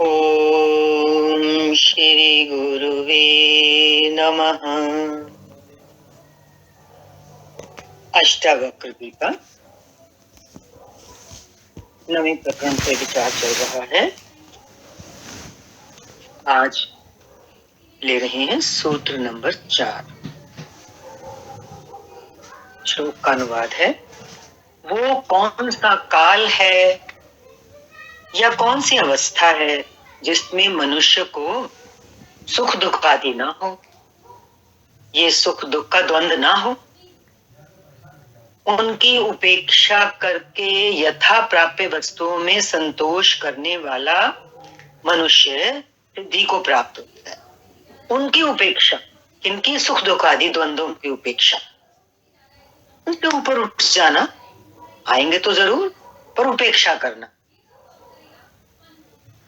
ओम श्री गुरुवे नमः। अष्टावक्र गीता नवीं प्रकरण पे विचार चल रहा है। आज ले रहे हैं सूत्र नंबर 4। श्लोक का अनुवाद है, वो कौन सा काल है या कौन सी अवस्था है जिसमें मनुष्य को सुख दुख आदि ना हो, ये सुख दुख का द्वंद ना हो, उनकी उपेक्षा करके यथा प्राप्य वस्तुओं में संतोष करने वाला मनुष्य सिद्धि को प्राप्त होता है। उनकी उपेक्षा, इनकी सुख दुख आदि द्वंद्वों की उपेक्षा, उनके ऊपर उठ जाना, आएंगे तो जरूर, पर उपेक्षा करना।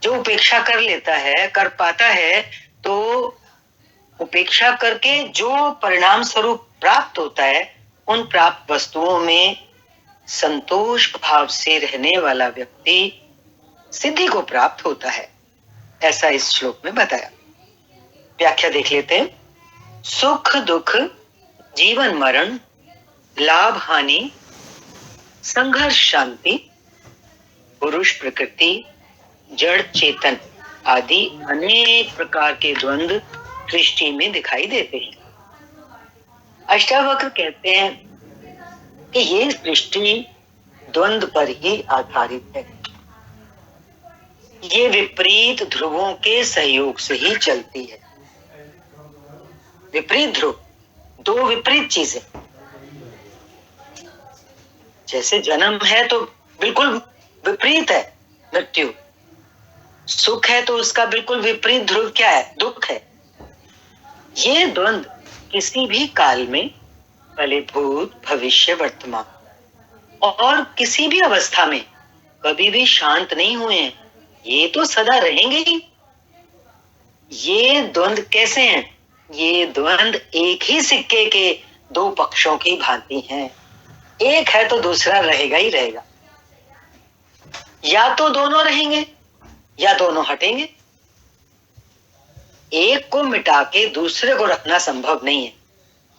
जो उपेक्षा कर लेता है, कर पाता है, तो उपेक्षा करके जो परिणाम स्वरूप प्राप्त होता है, उन प्राप्त वस्तुओं में संतोष भाव से रहने वाला व्यक्ति सिद्धि को प्राप्त होता है, ऐसा इस श्लोक में बताया। व्याख्या देख लेते हैं। सुख दुख, जीवन मरण, लाभ हानि, संघर्ष शांति, पुरुष प्रकृति, जड़ चेतन आदि अनेक प्रकार के द्वंद्व सृष्टि में दिखाई देते हैं। अष्टावक्र कहते हैं कि ये सृष्टि द्वंद्व पर ही आधारित है। ये विपरीत ध्रुवों के सहयोग से ही चलती है। विपरीत ध्रुव, दो विपरीत चीजें, जैसे जन्म है तो बिल्कुल विपरीत है मृत्यु, सुख है तो उसका बिल्कुल विपरीत ध्रुव क्या है? दुख है। ये द्वंद्व किसी भी काल में, भले भूत भविष्य वर्तमान और किसी भी अवस्था में कभी भी शांत नहीं हुए हैं, ये तो सदा रहेंगे ही। ये द्वंद्व कैसे हैं? ये द्वंद्व एक ही सिक्के के दो पक्षों की भांति हैं। एक है तो दूसरा रहेगा ही रहेगा। या तो दोनों रहेंगे या दोनों हटेंगे। एक को मिटा के दूसरे को रखना संभव नहीं है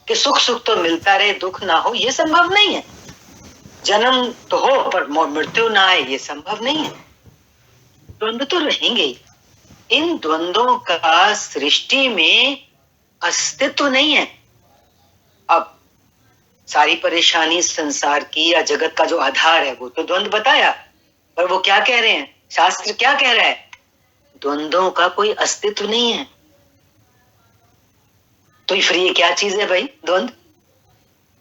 कि सुख सुख तो मिलता रहे, दुख ना हो, ये संभव नहीं है। जन्म तो हो पर मृत्यु ना आए, ये संभव नहीं है। द्वंद्व तो रहेंगे ही। इन द्वंद्वों का सृष्टि में अस्तित्व नहीं है। अब सारी परेशानी संसार की या जगत का जो आधार है वो तो द्वंद्व बताया, पर वो क्या कह रहे हैं? शास्त्र क्या कह रहा है? द्वंद्वों का कोई अस्तित्व नहीं है। तो फिर ये क्या चीज है भाई द्वंद्व?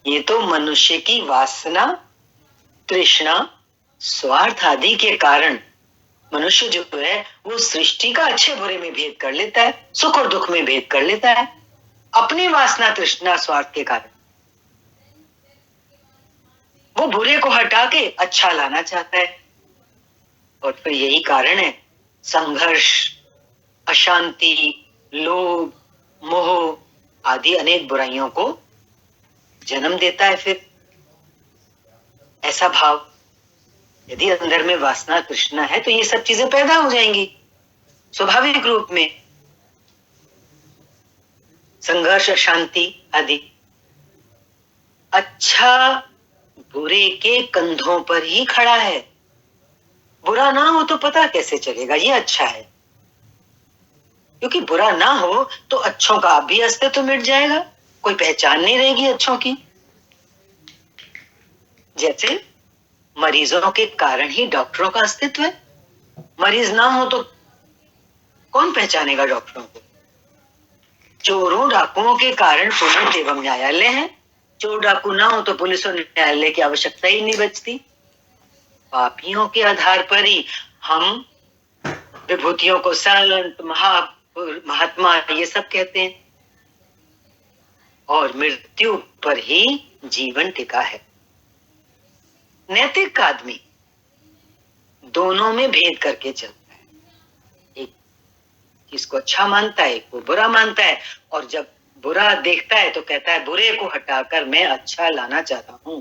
ये तो मनुष्य की वासना, तृष्णा, स्वार्थ आदि के कारण मनुष्य जो है वो सृष्टि का अच्छे बुरे में भेद कर लेता है, सुख और दुख में भेद कर लेता है, अपनी वासना, तृष्णा, स्वार्थ के कारण। वो बुरे को हटा के अच्छा लाना चाहता है, और फिर यही कारण है संघर्ष, अशांति, लोभ, मोह आदि अनेक बुराइयों को जन्म देता है। फिर ऐसा भाव, यदि अंदर में वासना तृष्णा है तो ये सब चीजें पैदा हो जाएंगी स्वाभाविक रूप में। संघर्ष, अशांति आदि। अच्छा बुरे के कंधों पर ही खड़ा है। बुरा ना हो तो पता कैसे चलेगा ये अच्छा है? क्योंकि बुरा ना हो तो अच्छों का भी अस्तित्व मिट जाएगा, कोई पहचान नहीं रहेगी अच्छों की। जैसे मरीजों के कारण ही डॉक्टरों का अस्तित्व है। मरीज ना हो तो कौन पहचानेगा डॉक्टरों को? चोरों डाकुओं के कारण पुलिस एवं न्यायालय है। चोर डाकू ना हो तो पुलिस और न्यायालय की आवश्यकता ही नहीं बचती। पापियों के आधार पर ही हम विभूतियों को संत, महात्मा ये सब कहते हैं, और मृत्यु पर ही जीवन टिका है। नैतिक आदमी दोनों में भेद करके चलता है। एक किसको अच्छा मानता है, एक को बुरा मानता है, और जब बुरा देखता है तो कहता है बुरे को हटाकर मैं अच्छा लाना चाहता हूं।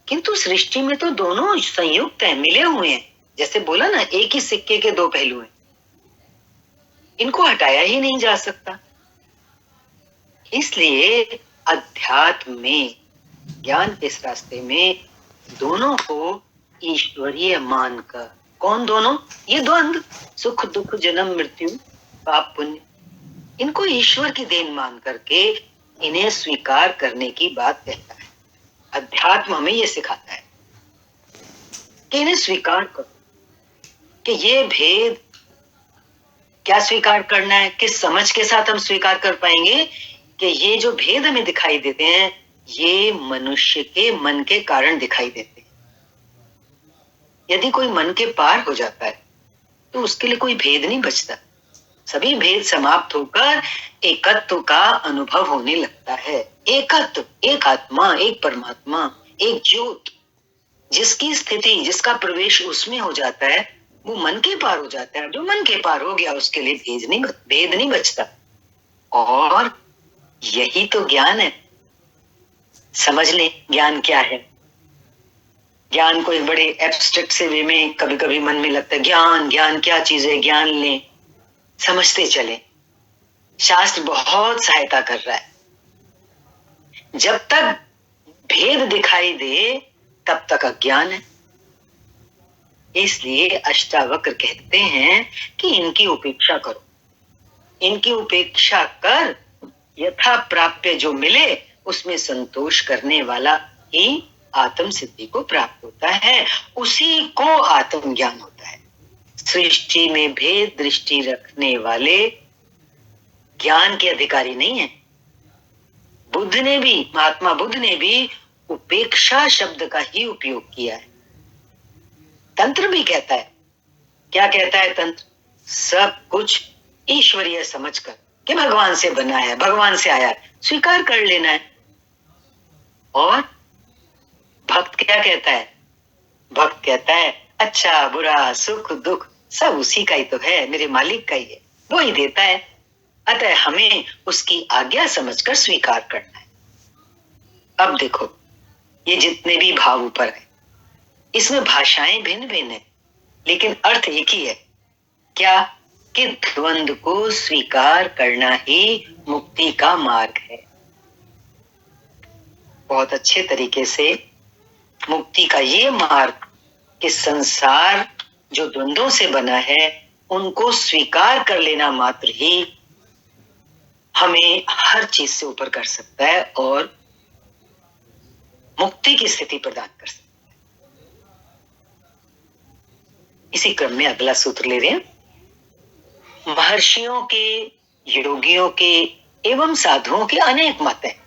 किंतु सृष्टि में तो दोनों संयुक्त हैं, मिले हुए हैं। जैसे बोला ना, एक ही सिक्के के दो पहलू हैं, इनको हटाया ही नहीं जा सकता। इसलिए अध्यात्म में, ज्ञान के इस रास्ते में दोनों को ईश्वरीय मानकर, कौन दोनों? ये द्वंद्व, सुख दुख, जन्म मृत्यु, पाप पुण्य, इनको ईश्वर की देन मान करके इन्हें स्वीकार करने की बात कहता है। अध्यात्म हमें ये सिखाता है कि इन्हें स्वीकार करो, कि ये भेद क्या स्वीकार करना है, किस समझ के साथ हम स्वीकार कर पाएंगे कि ये जो भेद हमें दिखाई देते हैं ये मनुष्य के मन के कारण दिखाई देते हैं। यदि कोई मन के पार हो जाता है तो उसके लिए कोई भेद नहीं बचता, सभी भेद समाप्त होकर एकत्व का अनुभव होने लगता है। एकत्व, एक आत्मा, एक परमात्मा, एक ज्योत, जिसकी स्थिति, जिसका प्रवेश उसमें हो जाता है वो मन के पार हो जाता है। जो मन के पार हो गया उसके लिए भेद नहीं बचता। और यही तो ज्ञान है। समझ ले ज्ञान क्या है। ज्ञान को एक बड़े एब्स्ट्रैक्ट से वे में कभी कभी मन में लगता है ज्ञान, ज्ञान क्या चीज है, ज्ञान लें, समझते चले। शास्त्र बहुत सहायता कर रहा है। जब तक भेद दिखाई दे तब तक अज्ञान है। इसलिए अष्टावक्र कहते हैं कि इनकी उपेक्षा करो, इनकी उपेक्षा कर, यथा प्राप्य जो मिले उसमें संतोष करने वाला ही आत्म सिद्धि को प्राप्त होता है, उसी को आत्म ज्ञान होता है। सृष्टि में भेद दृष्टि रखने वाले ज्ञान के अधिकारी नहीं है। बुद्ध ने भी, महात्मा बुद्ध ने भी उपेक्षा शब्द का ही उपयोग किया है। तंत्र भी कहता है, क्या कहता है तंत्र? सब कुछ ईश्वरीय समझकर कि भगवान से बना है, भगवान से आया है, स्वीकार कर लेना है। और भक्त क्या कहता है? भक्त कहता है अच्छा बुरा सुख दुख सब उसी का ही तो है, मेरे मालिक का ही है, वो ही देता है, अतः हमें उसकी आज्ञा समझकर स्वीकार करना है। अब देखो ये जितने भी भाव ऊपर है, इसमें भाषाएं भिन्न भिन्न है लेकिन अर्थ एक ही है। क्या? कि द्वंद्व को स्वीकार करना ही मुक्ति का मार्ग है। बहुत अच्छे तरीके से मुक्ति का ये मार्ग कि संसार जो द्वंद्वों से बना है उनको स्वीकार कर लेना मात्र ही हमें हर चीज से ऊपर कर सकता है और मुक्ति की स्थिति प्रदान कर सकता है। इसी क्रम में अगला सूत्र ले रहे हैं। महर्षियों के, योगियों के एवं साधुओं के अनेक मत हैं।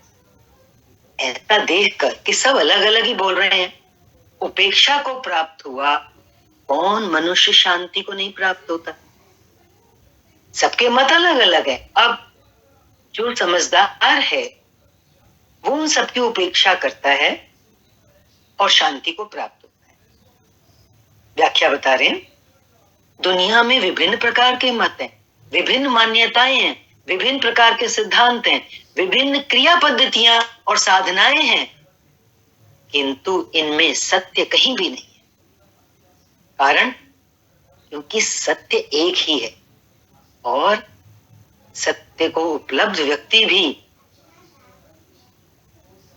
ऐसा देखकर कि सब अलग अलग ही बोल रहे हैं, उपेक्षा को प्राप्त हुआ, कौन मनुष्य शांति को नहीं प्राप्त होता? सबके मत अलग अलग है। अब जो समझदार है वो उन सबकी उपेक्षा करता है और शांति को प्राप्त होता है। व्याख्या बता रहे हैं, दुनिया में विभिन्न प्रकार के मत हैं, विभिन्न मान्यताएं हैं, विभिन्न प्रकार के सिद्धांत हैं, विभिन्न क्रिया पद्धतियां और साधनाएं हैं, किंतु इनमें सत्य कहीं भी नहीं है। कारण? क्योंकि सत्य एक ही है और सत्य को उपलब्ध व्यक्ति भी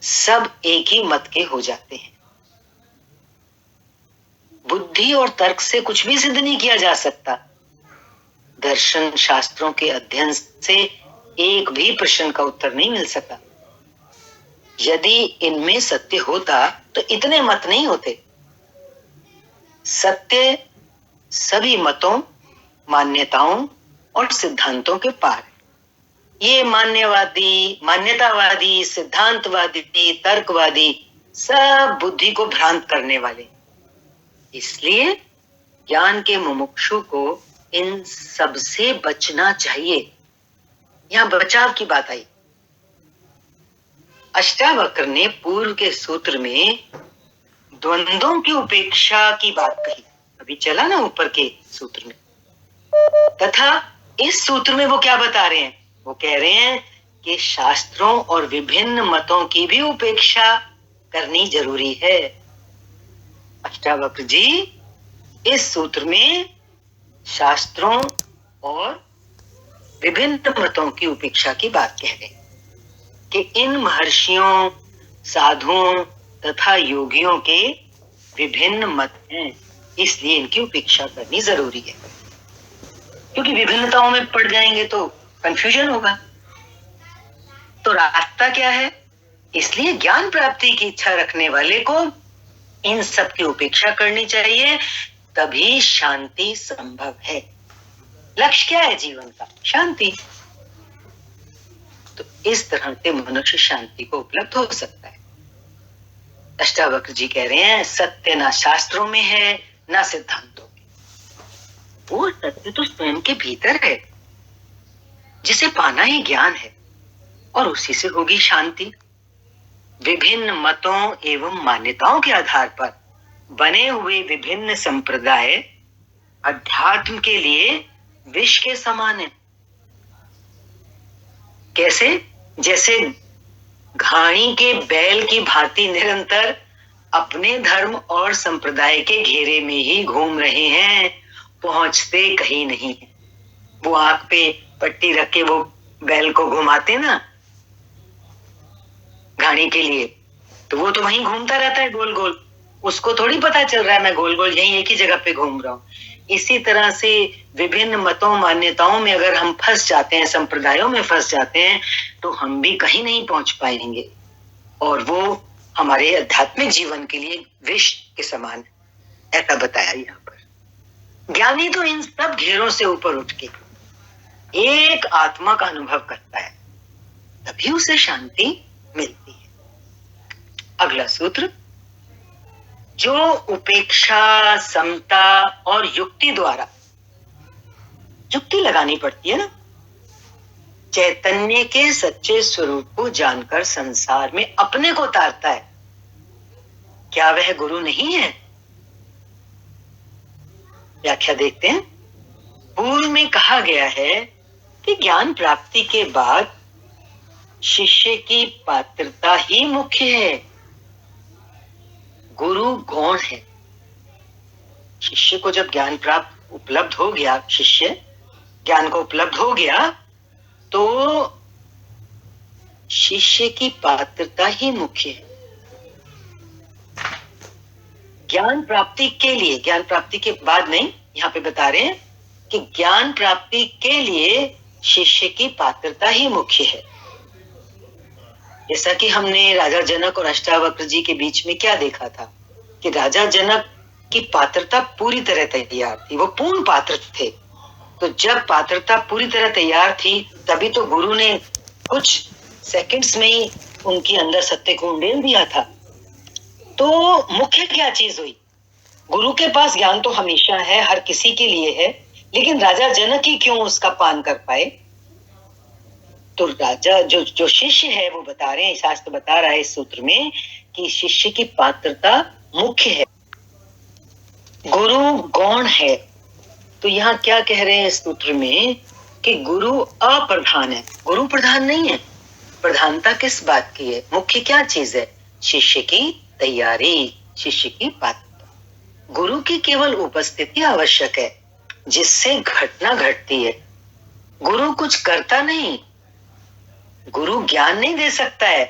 सब एक ही मत के हो जाते हैं। बुद्धि और तर्क से कुछ भी सिद्ध नहीं किया जा सकता। दर्शन शास्त्रों के अध्ययन से एक भी प्रश्न का उत्तर नहीं मिल सका। यदि इनमें सत्य होता तो इतने मत नहीं होते। सत्य सभी मतों, मान्यताओं और सिद्धांतों के पार। ये मान्यवादी, मान्यतावादी, सिद्धांतवादी, तर्कवादी सब बुद्धि को भ्रांत करने वाले। इसलिए ज्ञान के मुमुक्षु को इन सब से बचना चाहिए। यहां बचाव की बात आई। अष्टावक्र ने पूर्व के सूत्र में द्वंद्वों की उपेक्षा की बात कही, अभी चला ना ऊपर के सूत्र में, तथा इस सूत्र में वो क्या बता रहे हैं? वो कह रहे हैं कि शास्त्रों और विभिन्न मतों की भी उपेक्षा करनी जरूरी है। अष्टावक्र जी इस सूत्र में शास्त्रों और विभिन्न मतों की उपेक्षा की बात कह रहे हैं कि इन महर्षियों, साधुओं तथा योगियों के विभिन्न मत हैं, इसलिए इनकी उपेक्षा करनी जरूरी है। क्योंकि विभिन्नताओं में पड़ जाएंगे तो कंफ्यूजन होगा। तो रास्ता क्या है? इसलिए ज्ञान प्राप्ति की इच्छा रखने वाले को इन सब की उपेक्षा करनी चाहिए, तभी शांति संभव है। लक्ष्य क्या है जीवन का? शांति। तो इस तरह से मनुष्य शांति को उपलब्ध हो सकता है। अष्टावक्र जी कह रहे हैं सत्य ना शास्त्रों में है ना सिद्धांतों में, वो सत्य तो स्वयं के भीतर है, जिसे पाना ही ज्ञान है, और उसी से होगी शांति। विभिन्न मतों एवं मान्यताओं के आधार पर बने हुए विभिन्न संप्रदाय अध्यात्म के लिए विष के समान है। कैसे? जैसे घाणी के बैल की भांति निरंतर अपने धर्म और संप्रदाय के घेरे में ही घूम रहे हैं, पहुंचते कहीं नहीं है। वो आंख पे पट्टी रख के वो बैल को घुमाते ना घाणी के लिए, तो वो तो वहीं घूमता रहता है गोल गोल, उसको थोड़ी पता चल रहा है मैं गोल गोल यहीं एक ही जगह पे घूम रहा हूं। इसी तरह से विभिन्न मतों मान्यताओं में अगर हम फंस जाते हैं, संप्रदायों में फंस जाते हैं, तो हम भी कहीं नहीं पहुंच पाएंगे, और वो हमारे आध्यात्मिक जीवन के लिए विष के समान है, ऐसा बताया यहाँ पर। ज्ञानी तो इन सब घेरों से ऊपर उठ के एक आत्मा का अनुभव करता है, तभी उसे शांति मिलती है। अगला सूत्र, जो उपेक्षा, समता और युक्ति द्वारा, युक्ति लगानी पड़ती है ना, चैतन्य के सच्चे स्वरूप को जानकर संसार में अपने को तारता है, क्या वह गुरु नहीं है? व्याख्या देखते हैं। पूर्व में कहा गया है कि ज्ञान प्राप्ति के बाद शिष्य की पात्रता ही मुख्य है, गुरु गौण है। शिष्य को जब ज्ञान प्राप्त उपलब्ध हो गया, शिष्य ज्ञान को उपलब्ध हो गया, तो शिष्य की पात्रता ही मुख्य है। ज्ञान प्राप्ति के लिए, ज्ञान प्राप्ति के बाद नहीं, यहाँ पे बता रहे हैं कि ज्ञान प्राप्ति के लिए शिष्य की पात्रता ही मुख्य है। जैसा कि हमने राजा जनक और अष्टावक्र जी के बीच में क्या देखा था कि राजा जनक की पात्रता पूरी तरह तैयार थी, वो पूर्ण पात्र थे। तो जब पात्रता पूरी तरह तैयार थी, तभी तो गुरु ने कुछ सेकंड्स में ही उनके अंदर सत्य को उंडेल दिया था। तो मुख्य क्या चीज हुई? गुरु के पास ज्ञान तो हमेशा है, हर किसी के लिए है, लेकिन राजा जनक ही क्यों उसका पान कर पाए? तो राजा जो शिष्य है, वो बता रहे हैं, शास्त्र बता रहा है इस सूत्र में कि शिष्य की पात्रता मुख्य है, गुरु गौण है। तो यहाँ क्या कह रहे हैं इस सूत्र में कि गुरु अप्रधान है, गुरु प्रधान नहीं है। प्रधानता किस बात की है? मुख्य क्या चीज है? शिष्य की तैयारी, शिष्य की पात्रता। गुरु की केवल उपस्थिति आवश्यक है, जिससे घटना घटती है। गुरु कुछ करता नहीं, गुरु ज्ञान नहीं दे सकता है,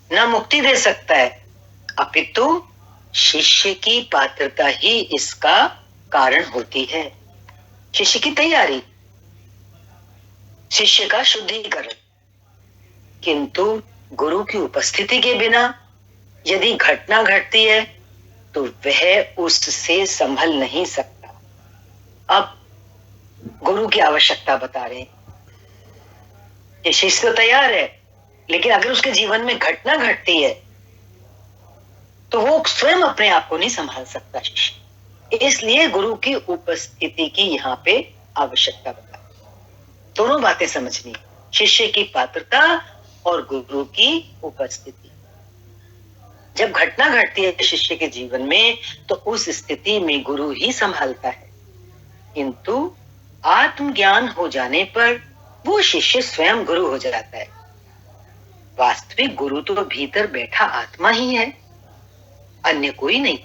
ना मुक्ति दे सकता है, अपितु शिष्य की पात्रता ही इसका कारण होती है। शिष्य की तैयारी, शिष्य का शुद्धिकरण। किंतु गुरु की उपस्थिति के बिना यदि घटना घटती है तो वह उससे संभल नहीं सकता। अब गुरु की आवश्यकता बता रहे हैं। ये शिष्य तो तैयार है, लेकिन अगर उसके जीवन में घटना घटती है तो वो स्वयं अपने आप को नहीं संभाल सकता शिष्य। इसलिए गुरु की उपस्थिति की यहाँ पे आवश्यकता बता। दोनों बातें समझनी, शिष्य की पात्रता और गुरु की उपस्थिति। जब घटना घटती है शिष्य के जीवन में, तो उस स्थिति में गुरु ही संभालता है, किंतु आत्मज्ञान हो जाने पर वो शिष्य स्वयं गुरु हो जाता है। वास्तविक गुरु तो भीतर बैठा आत्मा ही है, अन्य कोई नहीं।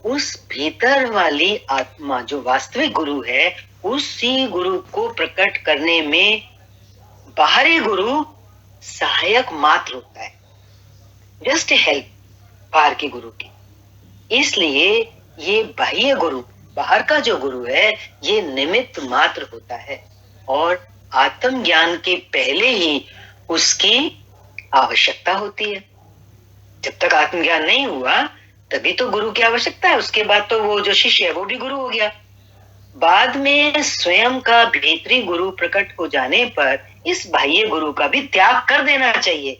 उस भीतर वाली आत्मा जो वास्तविक गुरु है, उसी गुरु को प्रकट करने में बाहरी गुरु सहायक मात्र होता है, जस्ट हेल्प बाहर के गुरु की। इसलिए ये बाह्य गुरु, बाहर का जो गुरु है, ये निमित्त मात्र होता है और आत्मज्ञान के पहले ही उसकी आवश्यकता होती है। जब तक आत्मज्ञान नहीं हुआ तभी तो गुरु की आवश्यकता है। उसके बाद तो वो जो शिष्य है वो भी गुरु हो गया। बाद में स्वयं का भीतरी गुरु प्रकट हो जाने पर इस बाह्य गुरु का भी त्याग कर देना चाहिए।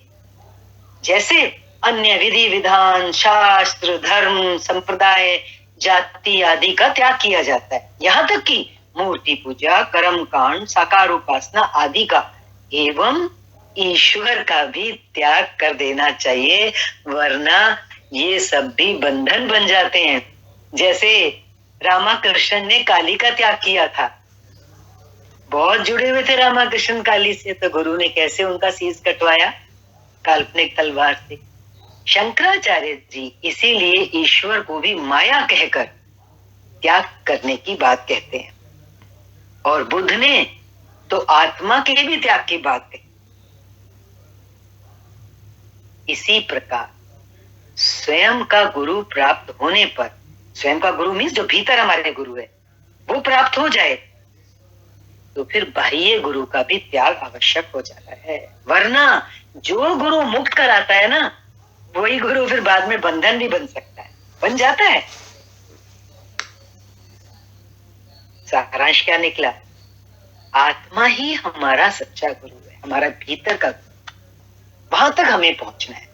जैसे अन्य विधि विधान, शास्त्र, धर्म, संप्रदाय, जाति आदि का त्याग किया जाता है, यहाँ तक कि मूर्ति पूजा, कर्म कांड, साकार उपासना आदि का एवं ईश्वर का भी त्याग कर देना चाहिए, वरना ये सब भी बंधन बन जाते हैं। जैसे रामाकृष्ण ने काली का त्याग किया था, बहुत जुड़े हुए थे रामाकृष्ण काली से, तो गुरु ने कैसे उनका शीश कटवाया काल्पनिक तलवार से। शंकराचार्य जी इसीलिए ईश्वर को भी माया कहकर त्याग करने की बात कहते हैं, और बुद्ध ने तो आत्मा के भी त्याग की बात कही। इसी प्रकार स्वयं का गुरु प्राप्त होने पर, स्वयं का गुरु मीन्स जो भीतर हमारे गुरु है वो प्राप्त हो जाए, तो फिर बाह्य गुरु का भी त्याग आवश्यक हो जाता है। वरना जो गुरु मुक्त कराता है ना, वही गुरु फिर बाद में बंधन भी बन सकता है, बन जाता है। सारांश क्या निकला? आत्मा ही हमारा सच्चा गुरु है, हमारा भीतर का गुरु। वहां तक हमें पहुंचना है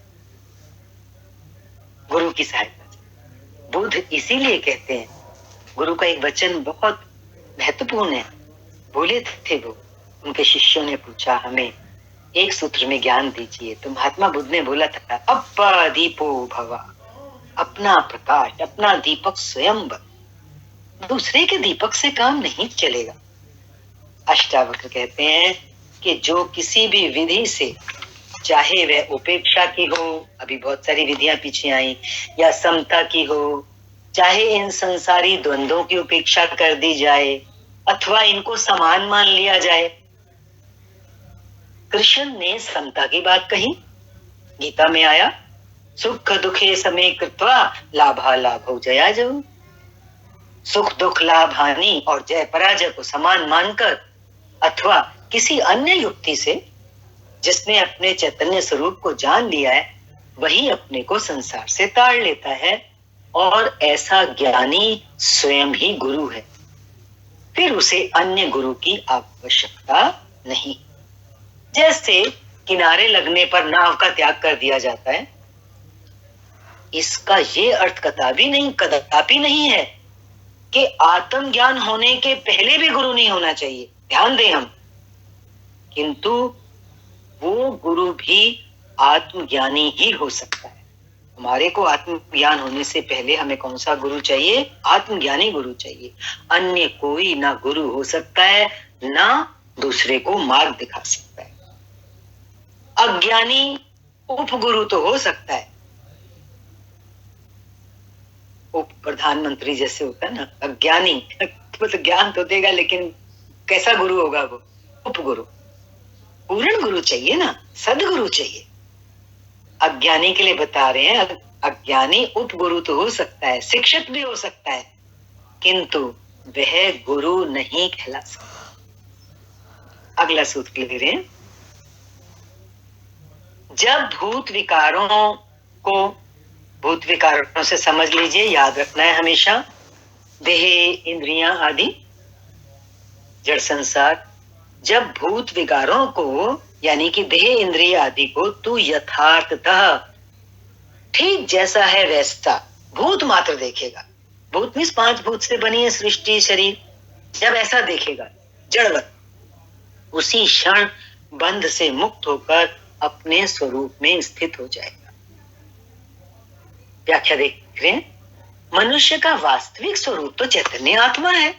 गुरु की सहायता से। बुद्ध इसीलिए कहते हैं, गुरु का एक वचन बहुत महत्वपूर्ण है। बोले थे वो, उनके शिष्यों ने पूछा हमें एक सूत्र में ज्ञान दीजिए, तो महात्मा बुद्ध ने बोला था, अपा दीपो भवा, अपना प्रकाश, अपना दीपक स्वयं बन। दूसरे के दीपक से काम नहीं चलेगा। अष्टावक्र कहते हैं कि जो किसी भी विधि से, चाहे वह उपेक्षा की हो, अभी बहुत सारी विधियां पीछे आई, या समता की हो, चाहे इन संसारी द्वंद्वों की उपेक्षा कर दी जाए अथवा इनको समान मान लिया जाए। कृष्ण ने समता की बात कही, गीता में आया, सुख दुखे समे कृत्वा लाभा लाभो जया जय। सुख दुख लाभ हानि और जय पराजय को समान मानकर अथवा किसी अन्य युक्ति से जिसने अपने चैतन्य स्वरूप को जान लिया है, वही अपने को संसार से ताड़ लेता है, और ऐसा ज्ञानी स्वयं ही गुरु है। फिर उसे अन्य गुरु की आवश्यकता नहीं। जैसे किनारे लगने पर नाव का त्याग कर दिया जाता है, इसका ये अर्थ कदापि नहीं है कि आत्मज्ञान होने के पहले भी गुरु नहीं होना चाहिए। ध्यान दें हम, किंतु वो गुरु भी आत्मज्ञानी ही हो सकता है। हमारे को आत्मज्ञान होने से पहले हमें कौन सा गुरु चाहिए? आत्मज्ञानी गुरु चाहिए। अन्य कोई ना गुरु हो सकता है, ना दूसरे को मार्ग दिखा सकता है। अज्ञानी उपगुरु तो हो सकता है, उप प्रधानमंत्री जैसे होता है ना, अज्ञानी मतलब ज्ञान तो देगा, लेकिन कैसा गुरु होगा वो? उपगुरु। पूर्ण गुरु चाहिए ना, सदगुरु चाहिए। अज्ञानी के लिए बता रहे हैं, अज्ञानी उपगुरु तो हो सकता है, शिक्षक भी हो सकता है, किंतु वह गुरु नहीं कहला सकता। अगला सूत्र ले रहे हैं, जब भूत विकारों से समझ लीजिए, याद रखना है हमेशा, देह इंद्रियां आदि जड़ संसार, जब भूत विकारों को यानी कि देह इंद्रिय आदि को तू यथार्थतः ठीक जैसा है वैसा भूत मात्र देखेगा। भूत मीन्स 5 भूत से बनी है सृष्टि, शरीर। जब ऐसा देखेगा जड़वत, उसी क्षण बंध से मुक्त होकर अपने स्वरूप में स्थित हो जाएगा। व्याख्या देख रहे हैं, मनुष्य का वास्तविक स्वरूप तो चैतन्य आत्मा है।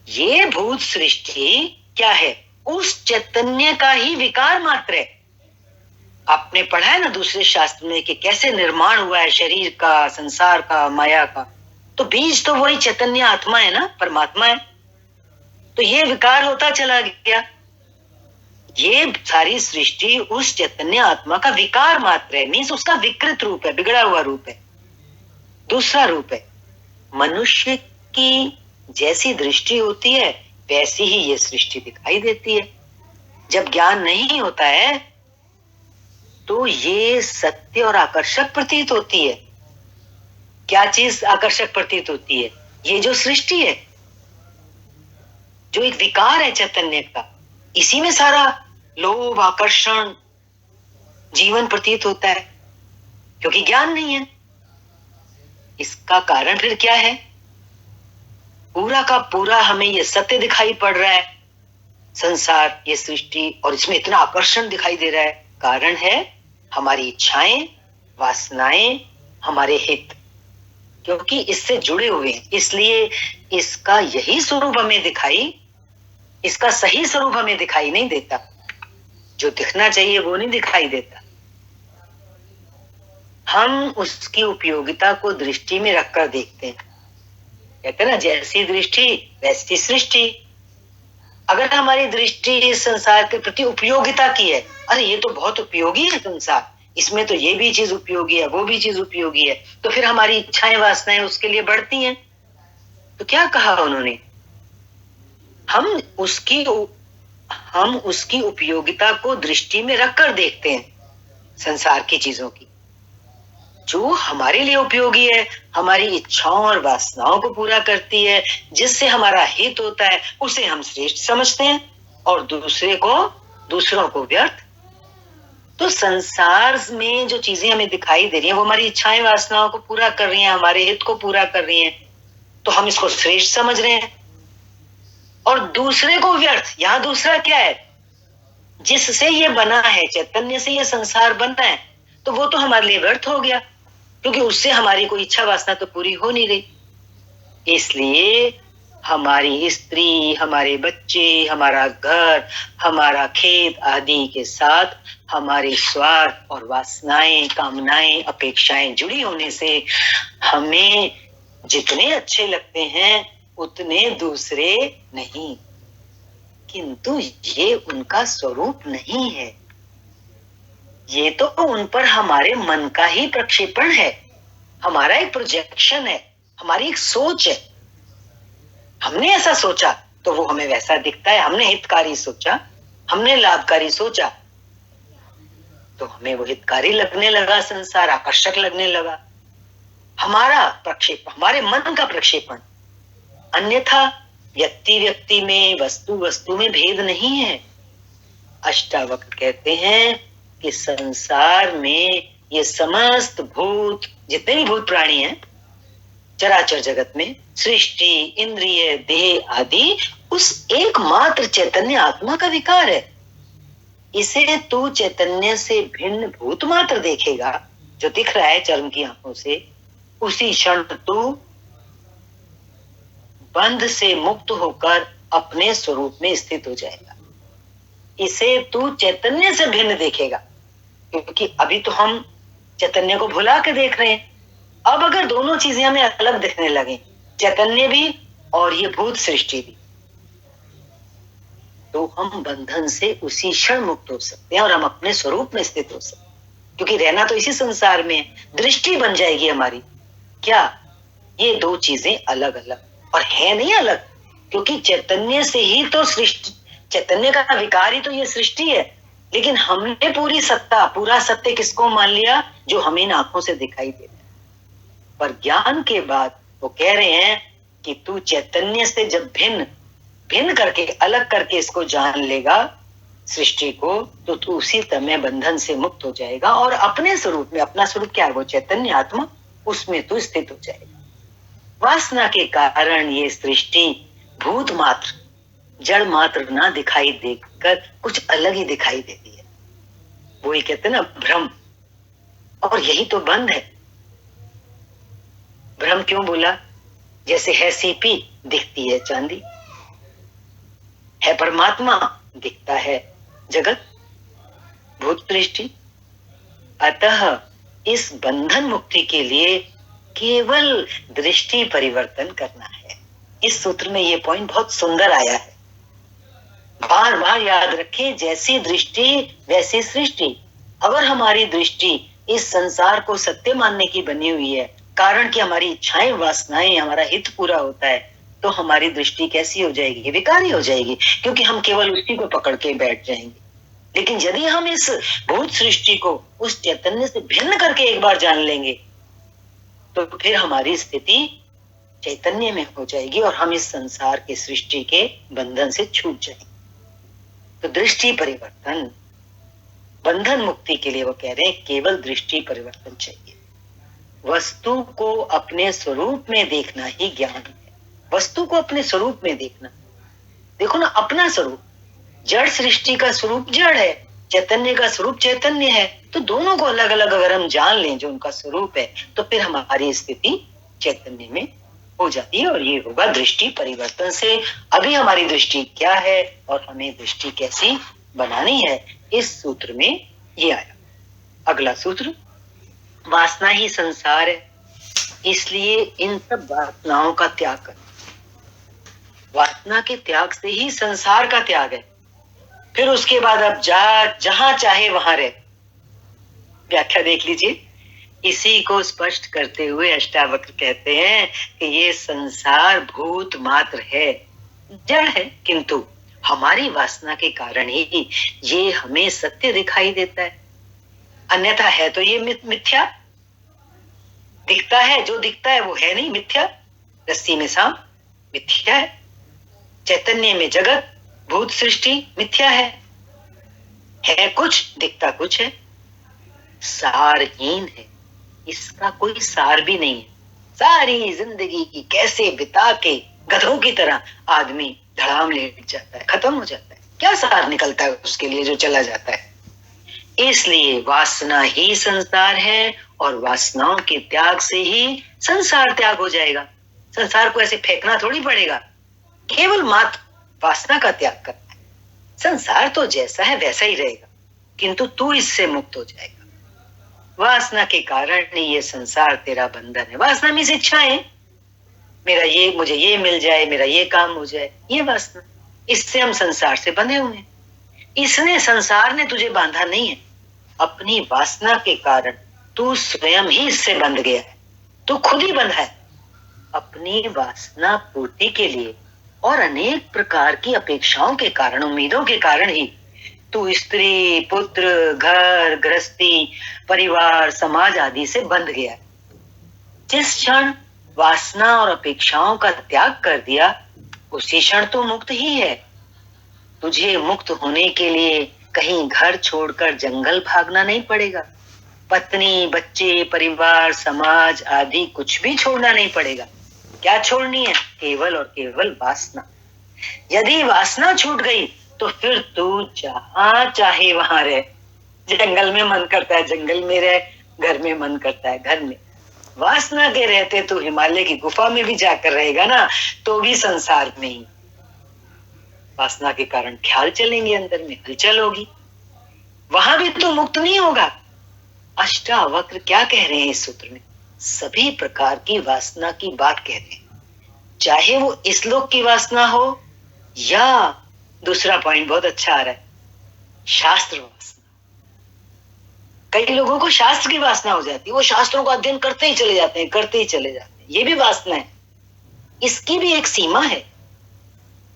ये भूत सृष्टि क्या है? उस चैतन्य का ही विकार मात्र है। आपने पढ़ा है ना दूसरे शास्त्र में कि कैसे निर्माण हुआ है शरीर का, संसार का, माया का। तो बीज तो वही चैतन्य आत्मा है ना, परमात्मा है। तो ये विकार होता चला गया। ये सारी सृष्टि उस चैतन्य आत्मा का विकार मात्र है, मीन्स उसका विकृत रूप है, बिगड़ा हुआ रूप है, दूसरा रूप है। मनुष्य की जैसी दृष्टि होती है वैसी ही ये सृष्टि दिखाई देती है। जब ज्ञान नहीं होता है तो ये सत्य और आकर्षक प्रतीत होती है। क्या चीज आकर्षक प्रतीत होती है? ये जो सृष्टि है, जो एक विकार है चैतन्य का, इसी में सारा लोभ, आकर्षण, जीवन प्रतीत होता है, क्योंकि ज्ञान नहीं है। इसका कारण फिर क्या है? पूरा का पूरा हमें ये सत्य दिखाई पड़ रहा है, संसार, ये सृष्टि, और इसमें इतना आकर्षण दिखाई दे रहा है। कारण है हमारी इच्छाएं, वासनाएं, हमारे हित, क्योंकि इससे जुड़े हुए हैं। इसलिए इसका यही स्वरूप हमें दिखाई, इसका सही स्वरूप हमें दिखाई नहीं देता। जो दिखना चाहिए वो नहीं दिखाई देता। हम उसकी उपयोगिता को दृष्टि में रखकर देखते हैं। कहते हैं ना, जैसी दृष्टि वैसी सृष्टि। अगर हमारी दृष्टि संसार के प्रति उपयोगिता की है, अरे ये तो बहुत उपयोगी है संसार, इसमें तो ये भी चीज उपयोगी है, वो भी चीज उपयोगी है, तो फिर हमारी इच्छाएं, वासनाएं उसके लिए बढ़ती हैं। तो क्या कहा उन्होंने? हम उसकी उपयोगिता को दृष्टि में रखकर देखते हैं संसार की चीजों की। जो हमारे लिए उपयोगी है, हमारी इच्छाओं और वासनाओं को पूरा करती है, जिससे हमारा हित होता है, उसे हम श्रेष्ठ समझते हैं, और दूसरों को व्यर्थ। तो संसार में जो चीजें हमें दिखाई दे रही हैं वो हमारी इच्छाएं, वासनाओं को पूरा कर रही हैं, हमारे हित को पूरा कर रही हैं, तो हम इसको श्रेष्ठ समझ रहे हैं। और दूसरे को व्यर्थ। यहां दूसरा क्या है? जिससे ये बना है, चैतन्य से ये संसार बनता है, तो वो तो हमारे लिए व्यर्थ हो गया, क्योंकि उससे हमारी कोई इच्छा वासना तो पूरी हो नहीं रही। इसलिए हमारी स्त्री, हमारे बच्चे, हमारा घर, हमारा खेत आदि के साथ हमारे स्वार्थ और वासनाएं, कामनाएं, अपेक्षाएं जुड़ी होने से हमें जितने अच्छे लगते हैं उतने दूसरे नहीं, किंतु ये उनका स्वरूप नहीं है। ये तो उन पर हमारे मन का ही प्रक्षेपण है, हमारा एक प्रोजेक्शन है, हमारी एक सोच है। हमने ऐसा सोचा तो वो हमें वैसा दिखता है। हमने हितकारी सोचा, हमने लाभकारी सोचा, तो हमें वो हितकारी लगने लगा, संसार आकर्षक लगने लगा। हमारा प्रक्षेपण, हमारे मन का प्रक्षेपण। अन्यथा व्यक्ति व्यक्ति में, वस्तु वस्तु में भेद नहीं है। अष्टावक्र कहते हैं कि संसार में ये समस्त भूत, जितने भी भूत प्राणी हैं चराचर जगत में, सृष्टि, इंद्रिय, देह आदि उस एकमात्र चैतन्य आत्मा का विकार है। इसे तू चैतन्य से भिन्न भूत मात्र देखेगा, जो दिख रहा है चर्म की आंखों से, उसी क्षण तू बंध से मुक्त होकर अपने स्वरूप में स्थित हो जाएगा। इसे तू चैतन्य से भिन्न देखेगा, क्योंकि अभी तो हम चैतन्य को भुला के देख रहे हैं। अब अगर दोनों चीजें हमें अलग दिखने लगे, चैतन्य भी और ये भूत सृष्टि भी, तो हम बंधन से उसी क्षण मुक्त हो सकते हैं और हम अपने स्वरूप में स्थित हो सकते हैं, क्योंकि रहना तो इसी संसार में है। दृष्टि बन जाएगी हमारी। क्या ये दो चीजें अलग अलग और है नहीं अलग, क्योंकि चैतन्य से ही तो सृष्टि, चैतन्य का विकार ही तो ये सृष्टि है। लेकिन हमने पूरी सत्ता, पूरा सत्य किसको मान लिया? जो हमें इन आंखों से दिखाई दे रहा है। पर ज्ञान के बाद वो कह रहे हैं कि तू चैतन्य से जब भिन्न भिन्न करके, अलग करके इसको जान लेगा सृष्टि को, तो तू उसी समय बंधन से मुक्त हो जाएगा और अपने स्वरूप में, अपना स्वरूप क्या है? वो चैतन्य आत्मा, उसमें तू स्थित हो जाएगा। वासना के कारण ये सृष्टि भूत मात्र, जड़ मात्र ना दिखाई देकर कुछ अलग ही दिखाई देती है। वो ही कहते हैं ना, भ्रम। और यही तो बंध है। भ्रम क्यों बोला? जैसे है सीपी, दिखती है चांदी, है परमात्मा, दिखता है जगत, भूत सृष्टि। अतः इस बंधन मुक्ति के लिए केवल दृष्टि परिवर्तन करना है। इस सूत्र में ये पॉइंट बहुत सुंदर आया है। बार बार याद रखें, जैसी दृष्टि वैसी सृष्टि। अगर हमारी दृष्टि इस संसार को सत्य मानने की बनी हुई है, कारण कि हमारी इच्छाएं वासनाएं हमारा हित पूरा होता है, तो हमारी दृष्टि कैसी हो जाएगी? विकारी हो जाएगी, क्योंकि हम केवल उसी को पकड़ के बैठ जाएंगे। लेकिन यदि हम इस भूत सृष्टि को उस चैतन्य से भिन्न करके एक बार जान लेंगे, तो फिर हमारी स्थिति चैतन्य में हो जाएगी और हम इस संसार के सृष्टि के बंधन से छूट जाएंगे। तो दृष्टि परिवर्तन, बंधन मुक्ति के लिए वो कह रहे हैं केवल दृष्टि परिवर्तन चाहिए। वस्तु को अपने स्वरूप में देखना ही ज्ञान है। वस्तु को अपने स्वरूप में देखना। देखो ना, अपना स्वरूप, जड़ सृष्टि का स्वरूप जड़ है, चैतन्य का स्वरूप चैतन्य है। तो दोनों को अलग अलग अगर हम जान लें जो उनका स्वरूप है, तो फिर हमारी स्थिति चैतन्य में हो जाती है। और ये होगा दृष्टि परिवर्तन से। अभी हमारी दृष्टि क्या है और हमें दृष्टि कैसी बनानी है, इस सूत्र में ये आया। अगला सूत्र, वासना ही संसार है, इसलिए इन सब वासनाओं का त्याग कर। वासना के त्याग से ही संसार का त्याग है। फिर उसके बाद अब जहां चाहे वहां रहे। व्याख्या देख लीजिए। इसी को स्पष्ट करते हुए अष्टावक्र कहते हैं कि ये संसार भूत मात्र है, जड़ है, किंतु हमारी वासना के कारण ही ये हमें सत्य दिखाई देता है। अन्यथा है तो ये मिथ्या दिखता है। जो दिखता है वो है नहीं, मिथ्या। रस्सी में सांप मिथ्या है, चैतन्य में जगत भूत सृष्टि मिथ्या है कुछ, दिखता कुछ है, सारहीन है। इसका कोई सार भी नहीं है। सारी जिंदगी की कैसे बिता के गधों की तरह आदमी धड़ाम लेट जाता है, खत्म हो जाता है। क्या सार निकलता है उसके लिए जो चला जाता है? इसलिए वासना ही संसार है और वासनाओं के त्याग से ही संसार त्याग हो जाएगा। संसार को ऐसे फेंकना थोड़ी पड़ेगा, केवल मात्र वासना का त्याग करना है। संसार तो जैसा है वैसा ही रहेगा, किंतु तू इससे मुक्त हो जाएगा। वासना के कारण ही ये संसार तेरा बंधन है। वासना में इच्छाएं, मेरा ये, मुझे ये मिल जाए, मेरा ये काम हो जाए, ये वासना, इससे हम संसार से बंधे हुए हैं। इसने, संसार ने तुझे बांधा नहीं है, अपनी वासना के कारण तू स्वयं ही इससे बंध गया है। तू खुद ही बंधा है। अपनी वासना पूर्ति के लिए और अनेक प्रकार की अपेक्षाओं के कारण, उम्मीदों के कारण ही तू स्त्री, पुत्र, घर गृहस्थी, परिवार, समाज आदि से बंध गया है। जिस क्षण वासना और अपेक्षाओं का त्याग कर दिया, उसी क्षण तू मुक्त ही है। तुझे मुक्त होने के लिए कहीं घर छोड़कर जंगल भागना नहीं पड़ेगा। पत्नी, बच्चे, परिवार, समाज आदि कुछ भी छोड़ना नहीं पड़ेगा। क्या छोड़नी है? केवल और केवल वासना। यदि वासना छूट गई तो फिर तू जहां चाहे वहां रहे। जंगल में मन करता है जंगल में रहे, घर में मन करता है घर में। वासना के रहते तो हिमालय की गुफा में भी जाकर रहेगा ना, तो भी संसार में ही। वासना के कारण ख्याल चलेंगे, अंदर में हलचल होगी, वहां भी तो मुक्त नहीं होगा। अष्टावक्र क्या कह रहे हैं इस सूत्र में? सभी प्रकार की वासना की बात कह रहे हैं, चाहे वो इस लोक की वासना हो या दूसरा पॉइंट बहुत अच्छा आ रहा है, शास्त्र वासना। कई लोगों को शास्त्र की वासना हो जाती है, वो शास्त्रों का अध्ययन करते ही चले जाते हैं, करते ही चले जाते हैं। ये भी वासना है। इसकी भी एक सीमा है।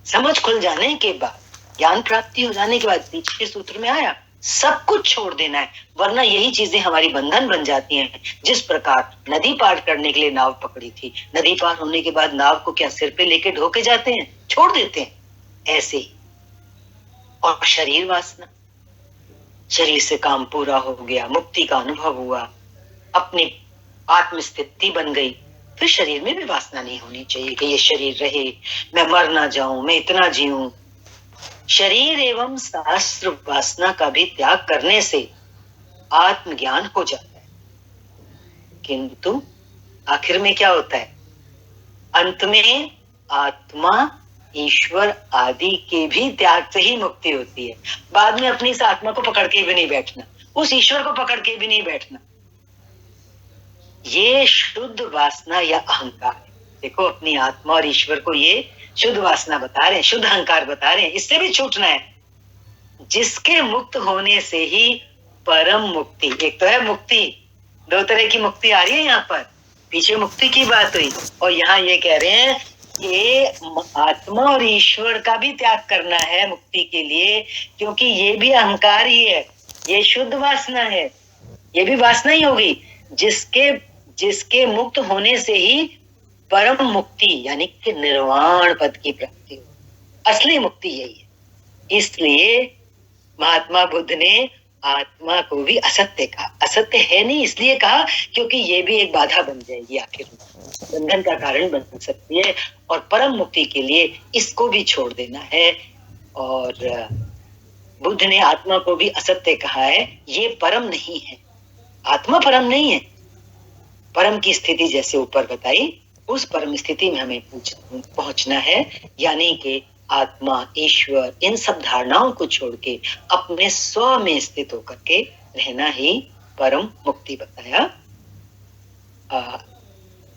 समझ खुल जाने के बाद, ज्ञान प्राप्ति हो जाने के बाद, पीछे सूत्र में आया, सब कुछ छोड़ देना है, वरना यही चीजें हमारी बंधन बन जाती हैं। जिस प्रकार नदी पार करने के लिए नाव पकड़ी थी, नदी पार होने के बाद नाव को क्या सिर पे लेके ढोके जाते हैं? छोड़ देते हैं। ऐसे ही और शरीर वासना, शरीर से काम पूरा हो गया, मुक्ति का अनुभव हुआ, अपनी आत्म स्थिति बन गई, फिर शरीर में भी वासना नहीं होनी चाहिए कि ये शरीर रहे, मैं मर ना जाऊं, मैं इतना जीऊं। शरीर एवं शास्त्र वासना का भी त्याग करने से आत्मज्ञान हो जाता है। किंतु आखिर में क्या होता है? अंत में आत्मा, ईश्वर आदि के भी त्याग से ही मुक्ति होती है। बाद में अपनी इस आत्मा को पकड़ के भी नहीं बैठना, उस ईश्वर को पकड़ के भी नहीं बैठना। ये शुद्ध वासना या अहंकार है। देखो अपनी आत्मा और ईश्वर को ये शुद्ध वासना बता रहे हैं, शुद्ध अहंकार बता रहे हैं, इससे भी छूटना है। जिसके मुक्त होने से ही परम मुक्ति, एक तो है मुक्ति, दो तरह की मुक्ति आ रही है यहाँ पर, पीछे मुक्ति की बात हुई और यहाँ ये कह रहे हैं कि आत्मा और ईश्वर का भी त्याग करना है मुक्ति के लिए, क्योंकि ये भी अहंकार ही है, ये शुद्ध वासना है, ये भी वासना ही होगी। जिसके मुक्त होने से ही परम मुक्ति यानी कि निर्वाण पद की प्राप्ति हो, असली मुक्ति यही है। इसलिए महात्मा बुद्ध ने आत्मा को भी असत्य कहा। असत्य है नहीं इसलिए कहा क्योंकि ये भी एक बाधा बन जाएगी, आखिर में बंधन का कारण बन सकती है, और परम मुक्ति के लिए इसको भी छोड़ देना है। और बुद्ध ने आत्मा को भी असत्य कहा है, ये परम नहीं है, आत्मा परम नहीं है। परम की स्थिति जैसे ऊपर बताई, उस परम स्थिति में हमें पहुंचना है, यानी कि आत्मा, ईश्वर, इन सब धारणाओं को छोड़ के अपने स्व में स्थित होकर के रहना ही परम मुक्ति बताया।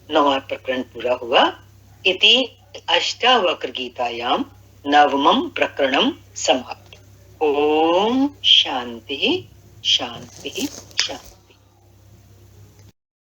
9वां प्रकरण पूरा हुआ। इति अष्टावक्र गीतायाम 9वां प्रकरणम समाप्त। ओम शांति शांति शांति।